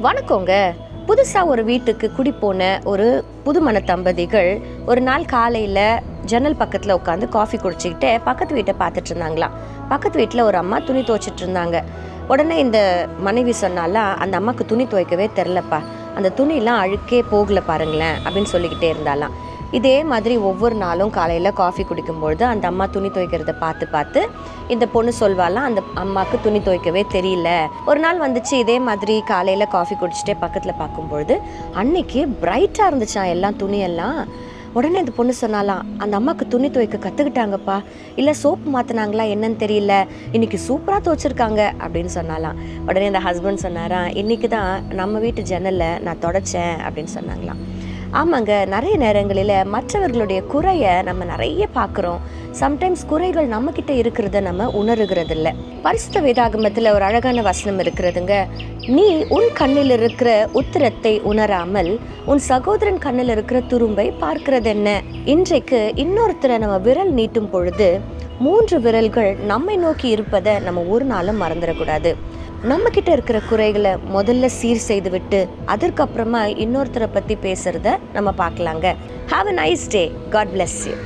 வணக்கங்க. புதுசாக ஒரு வீட்டுக்கு குடி போன ஒரு புதுமண தம்பதிகள் ஒரு நாள் காலையில் ஜன்னல் பக்கத்தில் உட்காந்து காஃபி குடிச்சிக்கிட்டு பக்கத்து வீட்டை பார்த்துட்டு இருந்தாங்களாம். பக்கத்து வீட்டில் ஒரு அம்மா துணி துவைச்சிட்டு இருந்தாங்க. உடனே இந்த மனைவி சொன்னாலாம், அந்த அம்மாவுக்கு துணி துவைக்கவே தெரிலப்பா, அந்த துணிலாம் அழுக்கே போகல பாருங்களேன் அப்படின்னு சொல்லிக்கிட்டே இருந்தாலாம். இதே மாதிரி ஒவ்வொரு நாளும் காலையில் காஃபி குடிக்கும்பொழுது அந்த அம்மா துணி துவைக்கிறத பார்த்து இந்த பொண்ணு சொல்வாலாம், அந்த அம்மாவுக்கு துணி துவைக்கவே தெரியல. ஒரு நாள் வந்துச்சு, இதே மாதிரி காலையில் காஃபி குடிச்சிட்டே பக்கத்தில் பார்க்கும்பொழுது அன்னைக்கு பிரைட்டாக இருந்துச்சான் எல்லாம் துணியெல்லாம். உடனே இந்த பொண்ணு சொன்னாலாம், அந்த அம்மாவுக்கு துணி துவைக்க கற்றுக்கிட்டாங்கப்பா, இல்லை சோப்பு மாற்றினாங்களா என்னன்னு தெரியல, இன்னைக்கு சூப்பராக துவைச்சிருக்காங்க அப்படின்னு சொன்னாலாம். உடனே இந்த ஹஸ்பண்ட் சொன்னாராம், இன்னைக்கு தான் நம்ம வீட்டு ஜன்னலை நான் தொடச்சேன் அப்படின்னு சொன்னாங்களாம். ஆமாங்க, நிறைய நேரங்களில் மற்றவர்களுடைய குறையை நம்ம நிறைய பார்க்குறோம். சம்டைம்ஸ் குறைகள் நம்மக்கிட்ட இருக்கிறத நம்ம உணர்கிறது இல்லை. பரிசுத்த வேதாகமத்தில் ஒரு அழகான வசனம் இருக்கிறதுங்க. நீ உன் கண்ணில் இருக்கிற உத்திரத்தை உணராமல் உன் சகோதரன் கண்ணில் இருக்கிற துரும்பை பார்க்கிறது என்ன? இன்றைக்கு இன்னொருத்தரை நம்ம விரல் நீட்டும் பொழுது 3 விரல்கள் நம்மை நோக்கி இருப்பதை நம்ம ஒரு நாளும் மறந்துடக்கூடாது. நம்ம கிட்ட இருக்கிற குறைகளை முதல்ல சீர் செய்து விட்டு அதற்கப்புறமா இன்னொருத்தரை பற்றி பேசுறத நம்ம பார்க்கலாங்க. Have a nice day. God bless you.